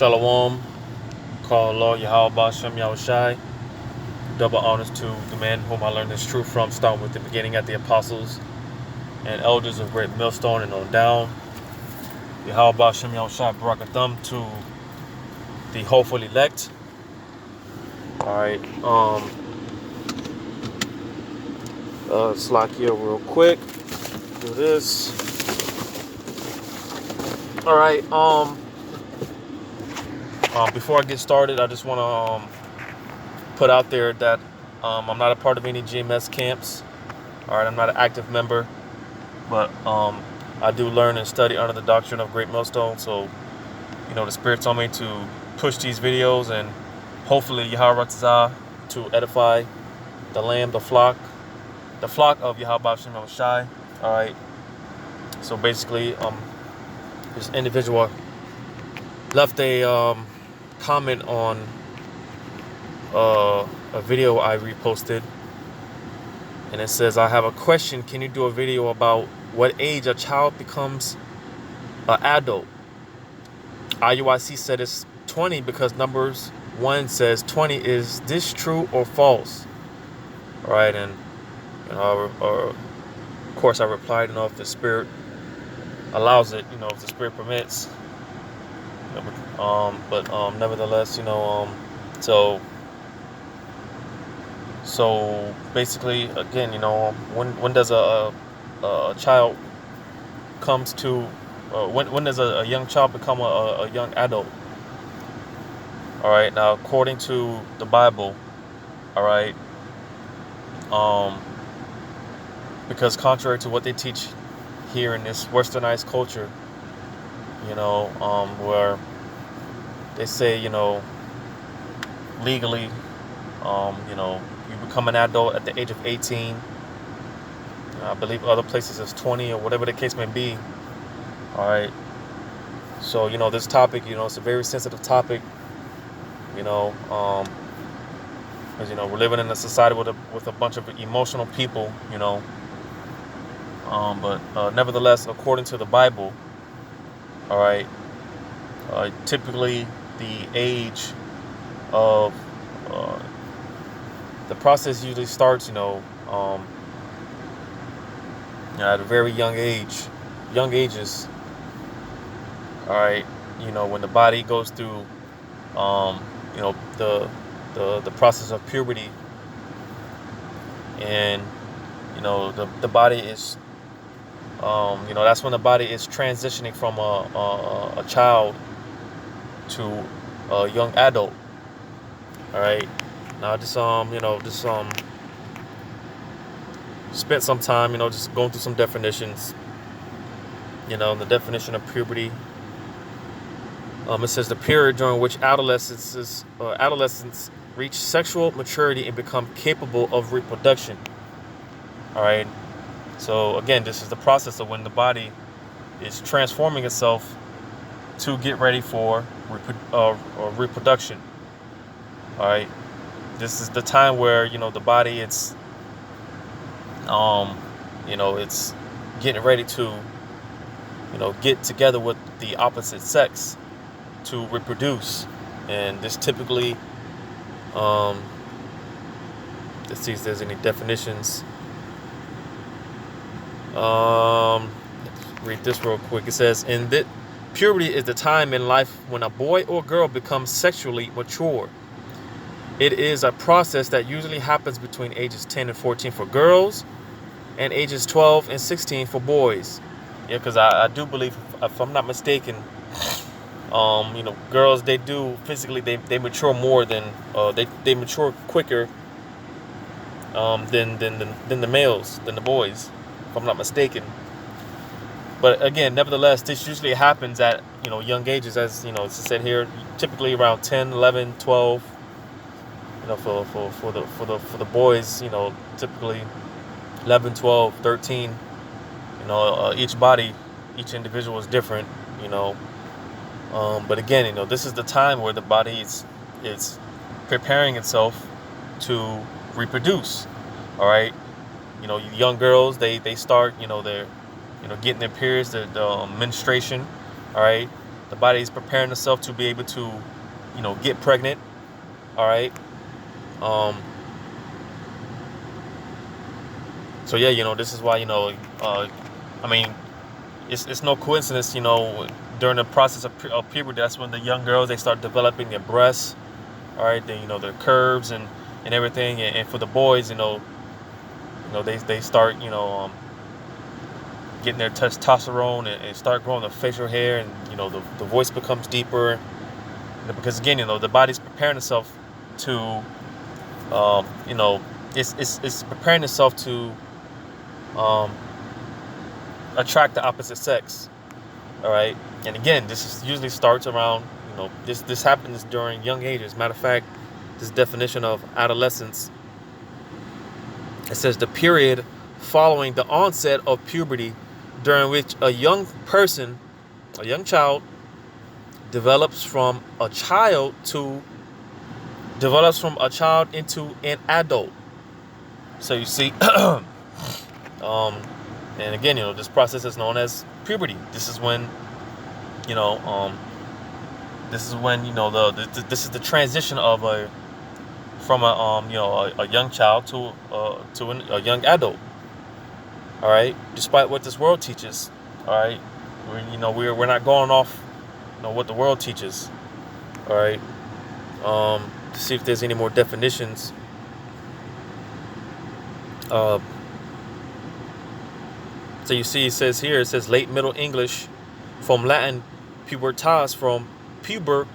Shalom, call law Yahweh Shem Yahushai. Double honors to the man whom I learned this truth from, starting with the beginning at the apostles and elders of Great Millstone and on down. Yahweh Shem Yahushai Barakatham to the hopeful elect. Alright, slack here real quick. Do this. Alright, before I get started, I just want to put out there that I'm not a part of any GMS camps. All right, I'm not an active member, but I do learn and study under the doctrine of Great Millstone. So, the Spirit's on me to push these videos and hopefully Yahweh Ratzah to edify the lamb, the flock of Yahweh Shem Yahushai. All right. So basically, this individual left a comment on a video I reposted, and it says, I have a question. Can you do a video about what age a child becomes an adult? IUIC said it's 20 because Numbers 1 says 20. Is this true or false? All right, and of course I replied, if the Spirit allows it, if the Spirit permits. But nevertheless, so basically, again, when does a child comes to when does a young child become a young adult? All right, now according to the Bible, all right, because contrary to what they teach here in this westernized culture, where they say, legally, you become an adult at the age of 18. I believe other places is 20 or whatever the case may be. All right. So, this topic, it's a very sensitive topic, because, we're living in a society with a bunch of emotional people, but nevertheless, according to the Bible, all right, typically the age of the process usually starts, at a very young ages. All right, when the body goes through, the process of puberty, and the body is, that's when the body is transitioning from a child to a young adult. All right. Now, just spent some time, just going through some definitions. The definition of puberty. It says the period during which adolescents reach sexual maturity and become capable of reproduction. All right. So again, this is the process of when the body is transforming itself to get ready for reproduction. All right. This is the time where, the body, it's getting ready to, get together with the opposite sex to reproduce. And this typically, let's see if there's any definitions. Let's read this real quick. It says, puberty is the time in life when a boy or girl becomes sexually mature. It is a process that usually happens between ages 10 and 14 for girls and ages 12 and 16 for boys. Yeah, because I do believe, if I'm not mistaken, girls, they do physically, they mature more than, they mature quicker than the males, than the boys, if I'm not mistaken. But again, nevertheless, this usually happens at, young ages, as, it's said here, typically around 10, 11, 12. For the boys, typically 11, 12, 13. Each individual is different. But again, this is the time where the body is preparing itself to reproduce. All right. Young girls, they start, they're getting their periods, the menstruation. All right. The body is preparing itself to be able to, get pregnant. All right. So yeah, this is why, I mean, it's no coincidence, during the process of puberty, that's when the young girls, they start developing their breasts, all right, then, their curves and everything. And for the boys, they start, getting their testosterone and start growing the facial hair, and, the voice becomes deeper, because again, the body's preparing itself to, it's preparing itself to attract the opposite sex. All right. And again, usually starts around, this happens during young ages. Matter of fact, this definition of adolescence, it says the period following the onset of puberty, during which a young child develops from a child into an adult. So you see, and again, this process is known as puberty. This is when, this is the transition from a young child to a young adult. All right. Despite what this world teaches, all right, we're not going off, what the world teaches. All right. To see if there's any more definitions. So you see, it says late Middle English, from Latin pubertas, from puber,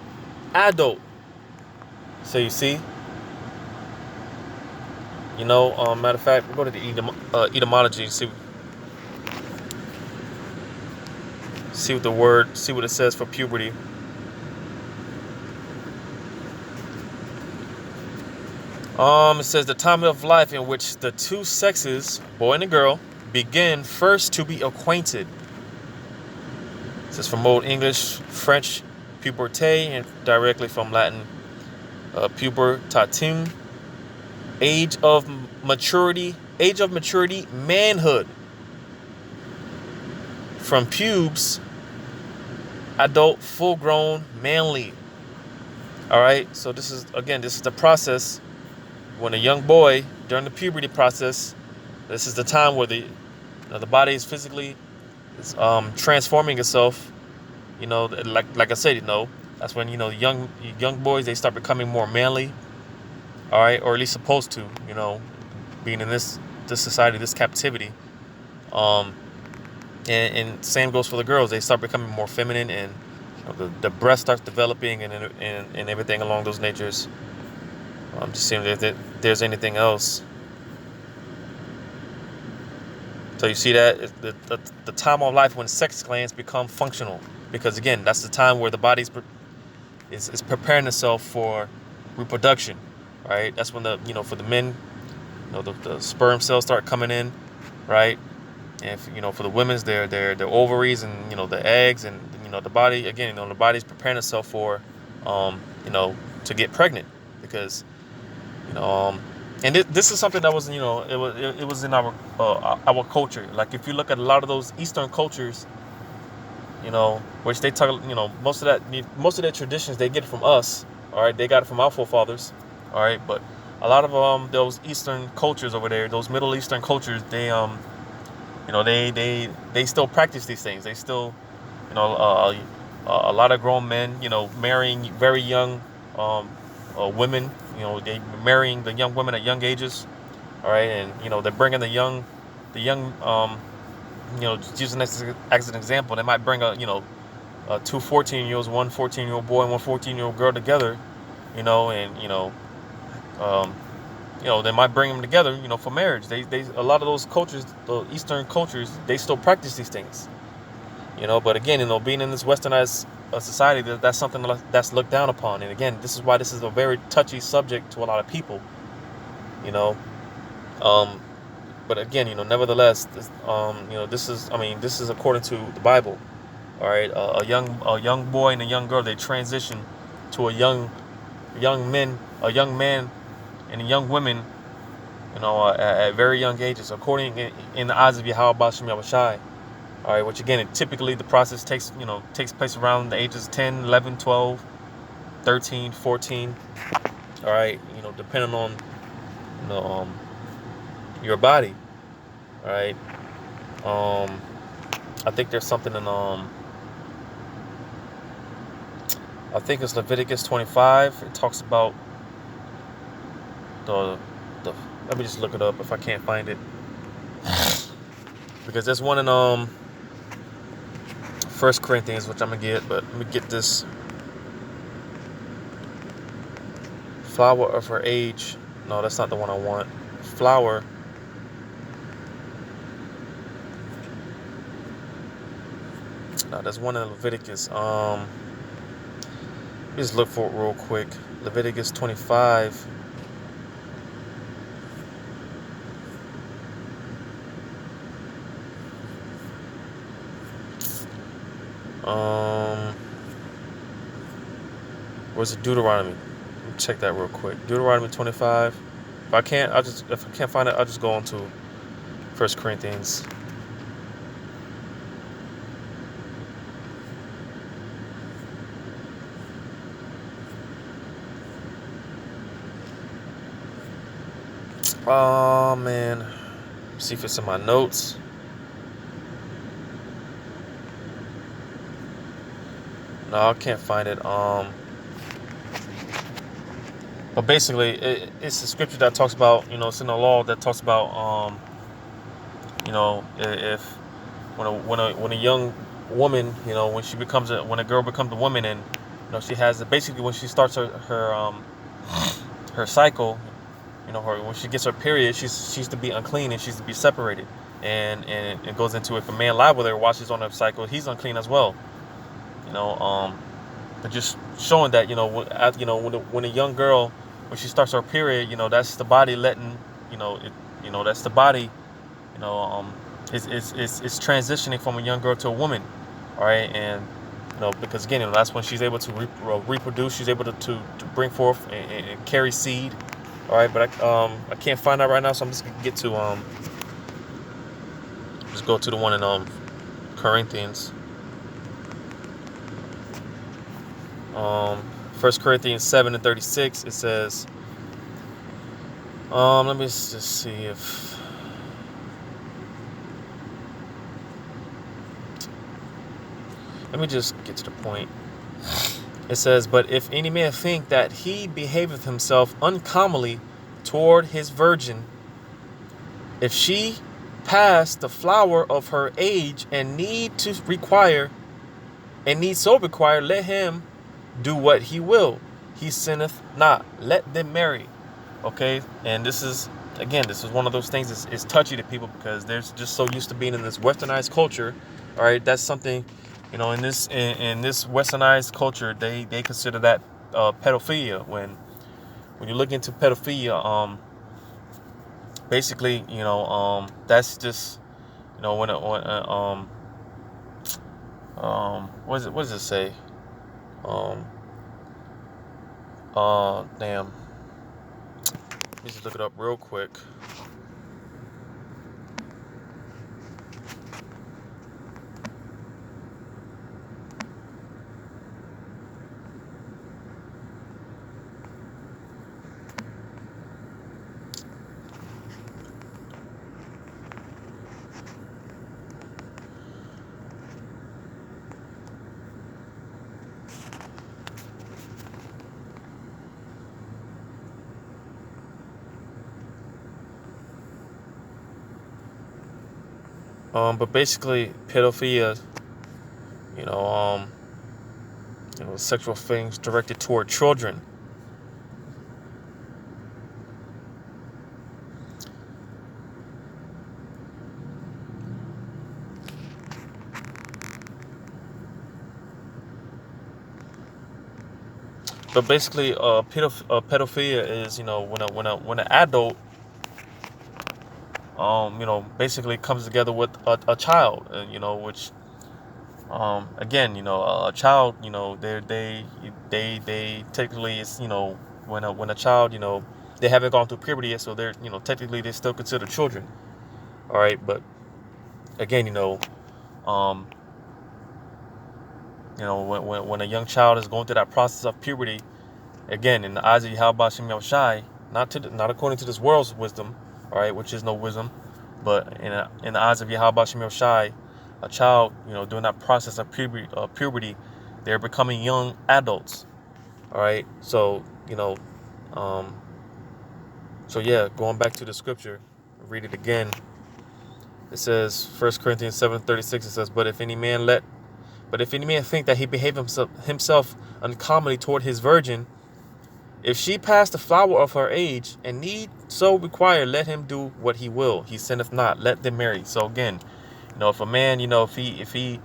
adult. So you see, matter of fact, we'll go to the etymology, see what it says for puberty. It says the time of life in which the two sexes, boy and a girl, begin first to be acquainted. It says from Old English, French, puberté, and directly from Latin, pubertatum, age of maturity, manhood. From pubes, adult, full-grown, manly. All right. So this is the process when a young boy, during the puberty process, this is the time where the body is physically transforming itself. Like I said, that's when young boys, they start becoming more manly. All right, or at least supposed to, being in this society, this captivity. And same goes for the girls. They start becoming more feminine, and the breast starts developing, and everything along those natures. I'm just seeing if there's anything else. So you see that the time of life when sex glands become functional, because again, that's the time where the body is preparing itself for reproduction, right? That's when for the men, the sperm cells start coming in, right? And for the women's, their ovaries and the eggs, and the body, again, the body's preparing itself for to get pregnant, because and this is something that was it was in our culture. Like if you look at a lot of those Eastern cultures, which they talk, most of their traditions, they get it from us. All right, they got it from our forefathers. All right, but a lot of those Eastern cultures over there, those Middle Eastern cultures, they they still practice these things. They still, a lot of grown men, marrying very young women. They marrying the young women at young ages. All right, and they're bringing the young, just as an example, they might bring two 14-year-olds, one 14-year-old boy and one 14-year-old girl together, and they might bring them together, for marriage. They a lot of those cultures, the Eastern cultures, they still practice these things, But again, being in this westernized society, that's something that's looked down upon. And again, this is why this is a very touchy subject to a lot of people, But again, nevertheless, this is according to the Bible. All right, a young boy and a young girl, they transition to a young man and a young women, at very young ages, according in the eyes of Yahweh B'Shem Yahushai. All right, which again, typically the process takes place around the ages of 10, 11, 12, 13, 14. All right, depending on you know, your body. All right. Um, I think there's something in I think it's Leviticus 25. It talks about the the. Let me just look it up if I can't find it, because there's one in 1 Corinthians, which I'm gonna get, but let me get this. Flower of her age. No, that's not the one I want. Flower. No, there's one in Leviticus. Just look for it real quick. Leviticus 25. Where's it? Deuteronomy? Let me check that real quick. Deuteronomy 25. If I can't find it, I'll just go on to 1 Corinthians. Oh man. Let's see if it's in my notes. No, I can't find it. But basically, it's a scripture that talks about, it's in the law that talks about, if when a young woman, when a girl becomes a woman, and she has basically when she starts her cycle, when she gets her period, she's to be unclean and she's to be separated, and it goes into, if a man lie with her while she's on her cycle, he's unclean as well. But just showing that when a young girl, when she starts her period, that's the body letting that's the body it's transitioning from a young girl to a woman. All right, and because again, that's when she's able to reproduce, she's able to bring forth and carry seed. All right, but I can't find that right now, so I'm just gonna get to just go to the one in Corinthians. 1 Corinthians 7:36, it says, let me just see if, let me just get to the point. It says, but if any man think that he behaveth himself uncommonly toward his virgin, if she pass the flower of her age and need so require, let him do what he will. He sinneth not. Let them marry. Okay? And this is one of those things it's touchy to people, because they're just so used to being in this westernized culture. All right? That's something, in this westernized culture, they consider that pedophilia. When you look into pedophilia, basically, that's just, what does it say? Damn. Let me just look it up real quick. But basically, pedophilia, sexual things directed toward children. But basically, pedophilia is, when an adult, basically comes together with a child, which, again, a child, they technically, it's, when a child, they haven't gone through puberty yet, so they're, technically they're still considered children. All right, but again, um, when a young child is going through that process of puberty, again, in the eyes of Yahweh Shem Shai, not according to this world's wisdom, all right, which is no wisdom, but in the eyes of Yahweh Shem Shai, a child, during that process of puberty, they're becoming young adults, all right. So um, yeah, going back to the scripture, read it again. It says, 1 Corinthians 7:36. It says, But if any man think that he behave himself uncommonly toward his virgin, if she pass the flower of her age, and need so require, let him do what he will. He sinneth not. Let them marry. So again, if a man, if he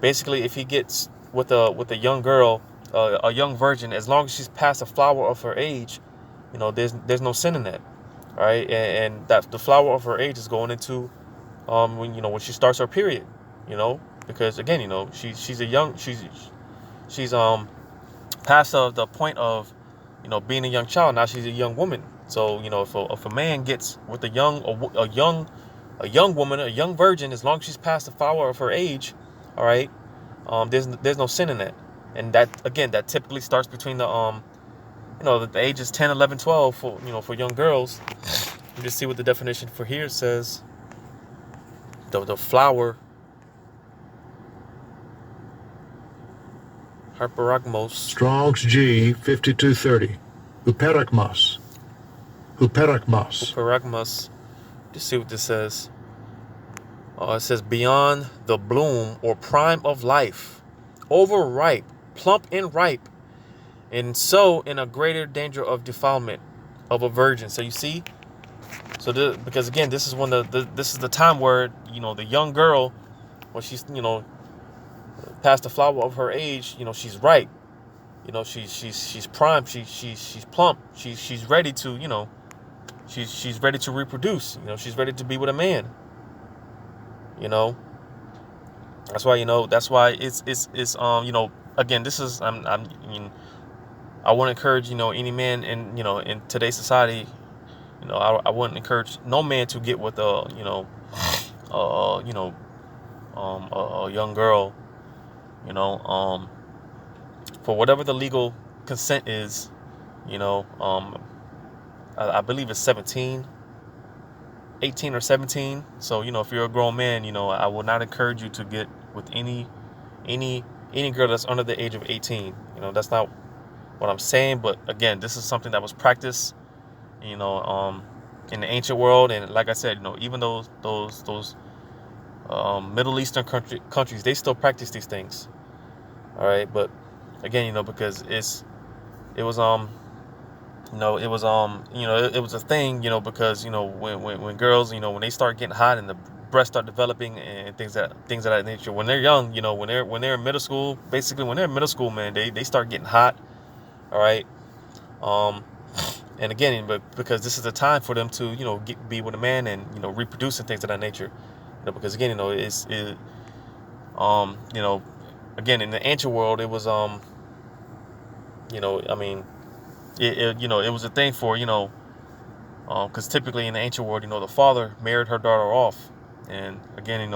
basically, if he gets with a young girl, a young virgin, as long as she's past the flower of her age, there's no sin in that. All right, and that the flower of her age is going into when she starts her period, because again, she's past the point of being a young child. Now she's a young woman. So if a man gets with a young woman, a young virgin, as long as she's past the flower of her age, all right, there's no sin in that. And that typically starts between the ages 10, 11, 12 for young girls. You just see what the definition for here says. The flower, hyperagmos. Strong's G 5230. Huperakmos. Huperakmos. Just see what this says. It says beyond the bloom or prime of life, overripe, plump and ripe, and so in a greater danger of defilement of a virgin. So you see, because again, this is this is the time where the young girl, when she's past the flower of her age, she's ripe, she's prime, she's plump, she's ready to she's ready to reproduce, she's ready to be with a man. That's why it's again, this is I want to encourage any man in today's society. I wouldn't encourage no man to get with a young girl, for whatever the legal consent is, I believe it's 18 or 17. So if you're a grown man, I will not encourage you to get with any girl that's under the age of 18. That's not what I'm saying, but again, this is something that was practiced in the ancient world. And like I said, even those Middle Eastern countries, they still practice these things. All right, but again, because it was a thing, because when girls, when they start getting hot and the breasts start developing and things of that nature, when they're young, when they're in middle school, basically when they're in middle school, man, they start getting hot. All right. And again, but because this is the time for them to, be with a man and, reproduce and things of that nature, because again, again, in the ancient world, it was, it was a thing for, because typically in the ancient world, the father married her daughter off. And again,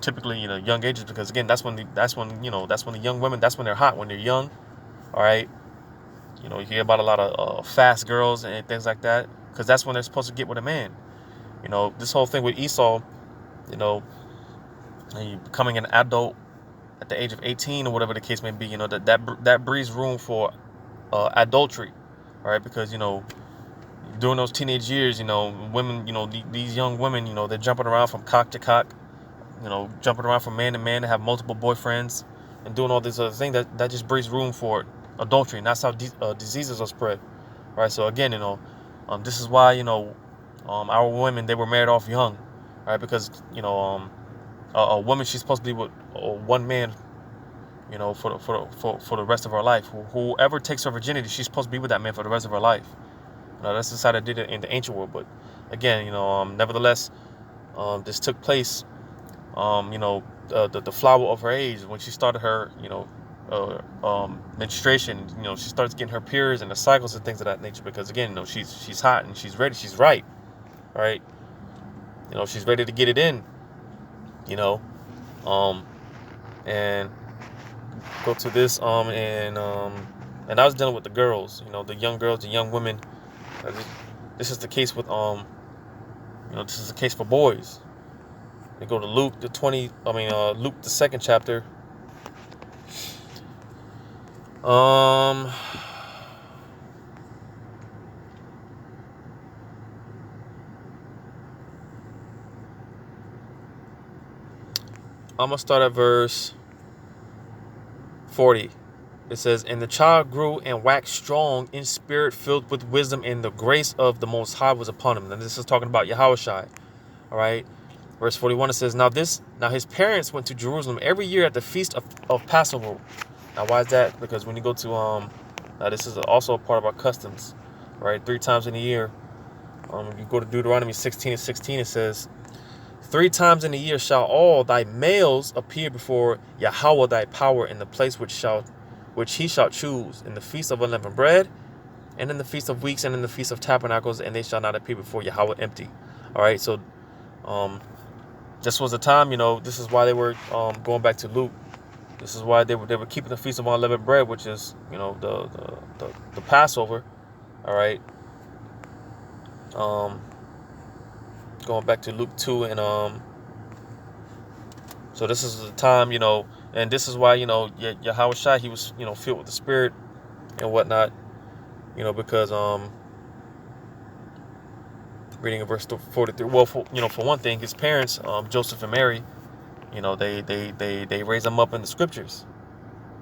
typically, young ages, because again, that's when the young women, that's when they're hot, when they're young. All right. You hear about a lot of fast girls and things like that, because that's when they're supposed to get with a man. This whole thing with Esau, and you becoming an adult at the age of 18 or whatever the case may be, that breeds room for adultery, all right? Because during those teenage years, women, these young women, they're jumping around from cock to cock, jumping around from man to man, to have multiple boyfriends and doing all this other thing that just breeds room for adultery, and that's how diseases are spread, right? So again, this is why our women, they were married off young, right? Because a woman, she's supposed to be with one man, for the rest of her life. Whoever takes her virginity, she's supposed to be with that man for the rest of her life. That's just how they did it in the ancient world. But again, nevertheless, this took place. The flower of her age, when she started her, menstruation, she starts getting her periods and the cycles and things of that nature, because again, she's hot and she's ready, she's ripe, right? She's ready to get it in, And go to this, and I was dealing with the girls, the young girls, the young women. This is the case with, this is the case for boys. They go to Luke, Luke, the second chapter. I'm gonna start at verse 40. It says, "And the child grew and waxed strong in spirit, filled with wisdom, and the grace of the Most High was upon him." And this is talking about Yahushua. All right. Verse 41, it says, Now his parents went to Jerusalem every year at the feast of Passover. Now, why is that? Because when you go to, this is also a part of our customs, right? 3 times in a year. You go to Deuteronomy 16:16, it says, 3 times in a year shall all thy males appear before Yahweh thy power in the place which he shall choose, in the feast of unleavened bread, and in the feast of weeks, and in the feast of tabernacles, and they shall not appear before Yahweh empty. All right, so this was a time, this is why they were going back to Luke. This is why they were keeping the feast of unleavened bread, which is the Passover. All right. Going back to Luke 2, and so this is the time, and this is why Yahushua, he was filled with the Spirit and whatnot, because reading in verse 43. Well, for one thing, his parents, Joseph and Mary, they raised him up in the scriptures.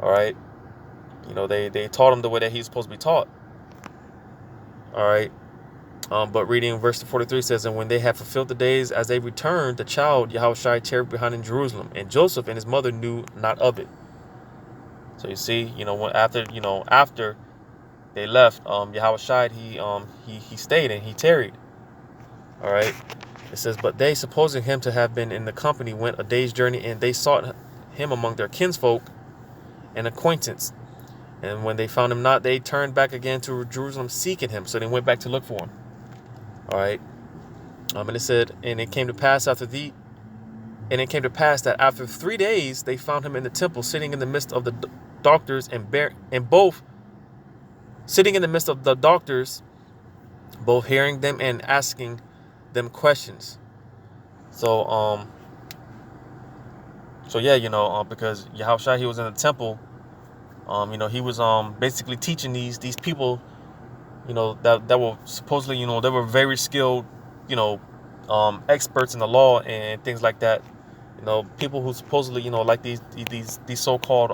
All right. They taught him the way that he's supposed to be taught. All right. But reading verse 43 says, "And when they had fulfilled the days as they returned, the child Yahushua tarried behind in Jerusalem, and Joseph and his mother knew not of it." So you see, after they left, Yahushua, he stayed and he tarried. All right. It says, "But they, supposing him to have been in the company, went a day's journey, and they sought him among their kinsfolk and acquaintance. And when they found him not, they turned back again to Jerusalem seeking him." So they went back to look for him. All right. And it said, and it came to pass that after 3 days they found him in the temple, sitting in the midst of the doctors, both hearing them and asking them questions. So yeah, because Yahushua, he was in the temple, he was basically teaching these people, that were supposedly, they were very skilled, experts in the law and things like that. People who supposedly, like these so-called,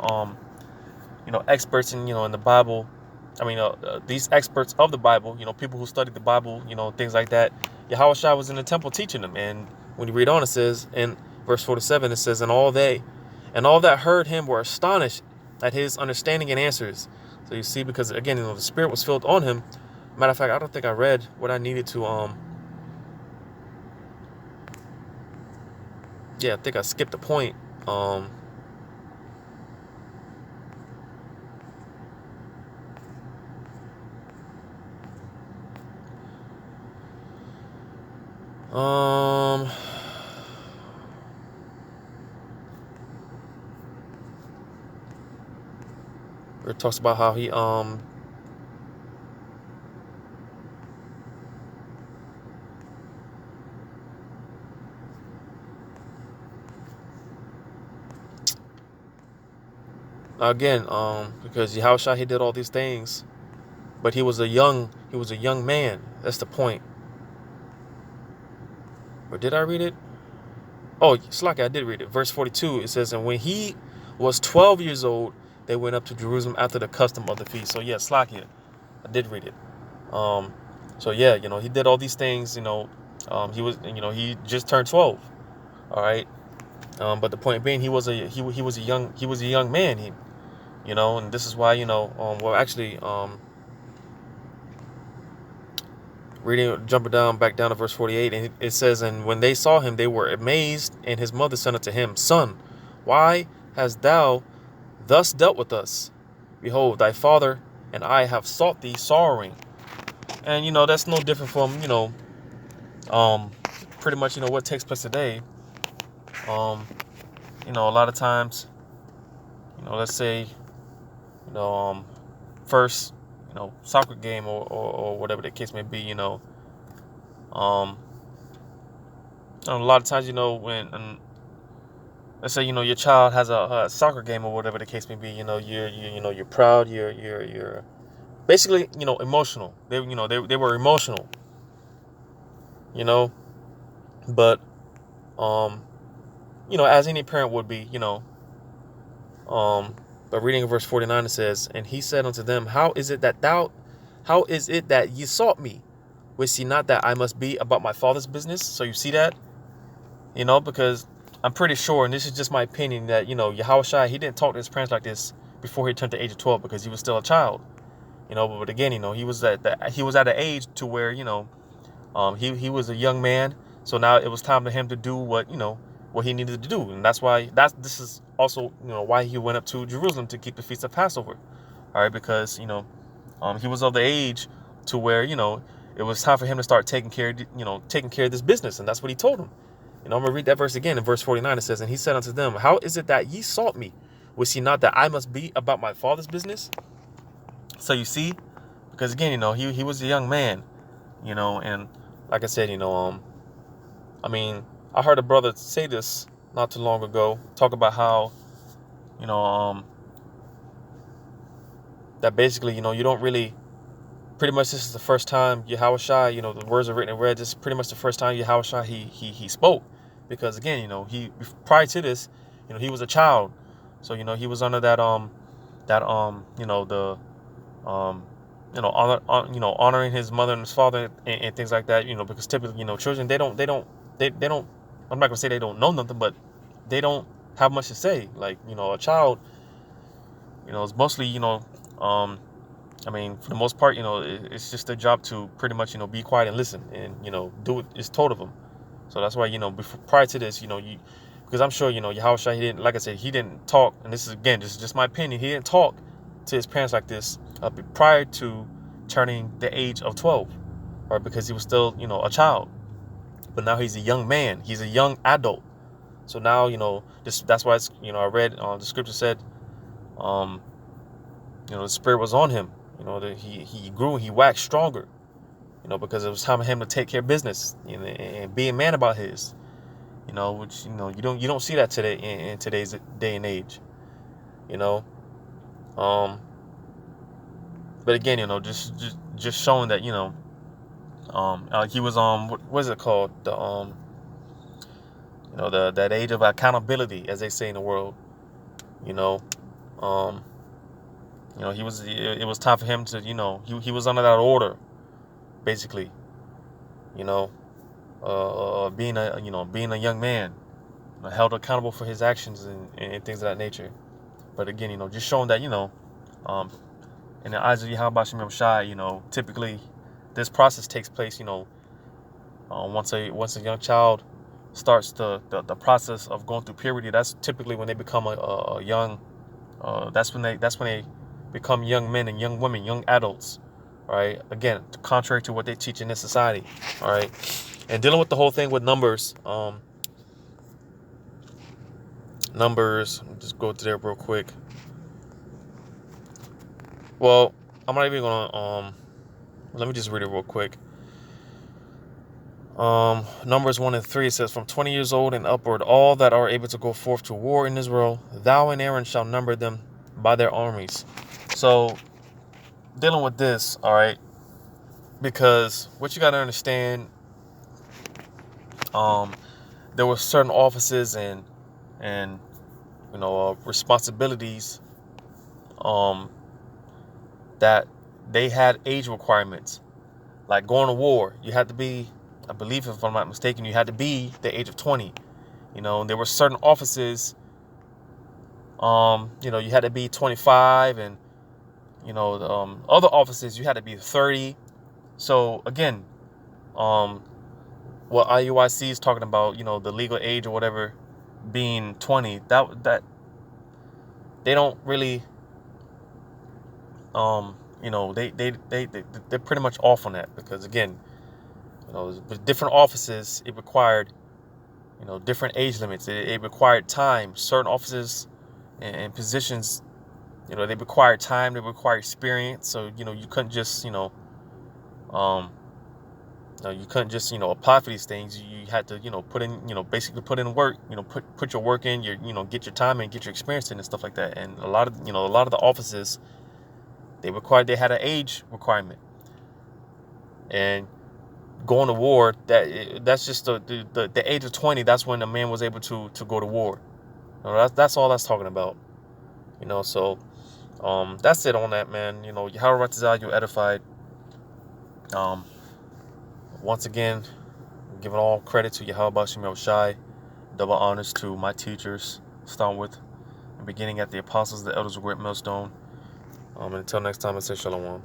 experts in, in the Bible. These experts of the Bible, people who studied the Bible, things like that. Yahushua was in the temple teaching them. And when you read on, it says in verse 47, it says, and all that heard him were astonished at his understanding and answers. So you see, because again, the Spirit was filled on him. Matter of fact, I don't think I read what I needed to. Yeah, I think I skipped a point. Where it talks about how he again, because Yahushua, he did all these things, but he was a young man. That's the point. Or did I read it? Oh, Slack, I did read it. Verse 42, it says, and when he was 12 years old, they went up to Jerusalem after the custom of the feast. So yeah, Slack, I did read it. So yeah, he did all these things. He was, he just turned 12. All right. But the point being, he was a young man. And this is why, jumping back down to verse 48, and it says, and when they saw him, they were amazed, and his mother said unto him, Son, why hast thou thus dealt with us? Behold, thy father and I have sought thee sorrowing. And, that's no different from, pretty much, what takes place today. a lot of times, let's say, first, soccer game or whatever the case may be, um, a lot of times, when, let's say, your child has a soccer game or whatever the case may be, you're proud, you're basically, emotional. They were emotional, but, as any parent would be, but reading in verse 49, it says, and he said unto them, how is it that ye sought me? Wist ye not that I must be about my father's business? So you see that, because I'm pretty sure, and this is just my opinion, that, Yahushua, he didn't talk to his parents like this before he turned the age of 12 because he was still a child, but again, he was at an age to where, he was a young man. So now it was time for him to do what he needed to do. And this is also, why he went up to Jerusalem to keep the Feast of Passover. All right. Because, he was of the age to where, it was time for him to start taking care of this business. And that's what he told him. I'm going to read that verse again. In verse 49, it says, and he said unto them, how is it that ye sought me? Wist ye not that I must be about my father's business? So you see, because again, he was a young man, and like I said, I heard a brother say this not too long ago, talk about how, that basically, you don't really, pretty much this is the first time Yahushua, the words are written in red. This is pretty much the first time Yahushua, he spoke, because again, he prior to this, he was a child, so he was under that honoring his mother and his father and things like that, because typically, children, they don't, I'm not gonna say they don't know nothing, but they don't have much to say. Like, a child, is mostly, for the most part, it's just their job to pretty much, be quiet and listen and, do what is told of them. So that's why, prior to this, because I'm sure, Yahushua, he didn't, like I said, he didn't talk, and this is, again, this is just my opinion, he didn't talk to his parents like this prior to turning the age of 12, or because he was still, a child. But now he's a young man, he's a young adult. So now, that's why it's, I read, the scripture said, the spirit was on him, that he grew, he waxed stronger, because it was time for him to take care of business, and be a man about his, which, you don't see that today in today's day and age, but again, just showing that, he was on, what is it called? That age of accountability, as they say in the world, it was time for him to, he was under that order, basically, being a young man, held accountable for his actions and things of that nature. But again, just showing that, in the eyes of Yahweh Shem Shai, typically this process takes place, once a young child starts the process of going through puberty. That's typically when they become a young, that's when they become young men and young women, young adults, right? Again, contrary to what they teach in this society, all right? And dealing with the whole thing with numbers, just go to there real quick. Well, I'm not even gonna, let me just read it real quick. Numbers 1 and 3 says, from 20 years old and upward, all that are able to go forth to war in Israel, thou and Aaron shall number them by their armies. So, dealing with this, all right, because what you got to understand, there were certain offices and responsibilities, that they had age requirements. Like going to war, you had to be, I believe, if I'm not mistaken, you had to be the age of 20. And there were certain offices, you had to be 25, and other offices you had to be 30. So again, what IUIC is talking about, the legal age or whatever being 20, that they don't really, they're pretty much off on that, because again, with different offices, it required You know, different age limits. It required time. Certain offices and positions, you know, they require time. They require experience. So, you know, you couldn't just, um, you couldn't just, apply for these things. You had to, put in, basically put in work. You know, put your work in. Get your time and get your experience in and stuff like that. And a lot of the offices, they had an age requirement. And going to war, that's just the age of 20. That's when a man was able to go to war. You know, that's all that's talking about. So that's it on that, man. Yahweh Ratazah, you edified. Once again, giving all credit to Yahweh Bashim Yoshai. Double honors to my teachers, starting with and beginning at the apostles, the elders of Great Millstone. And until next time, I say shalom.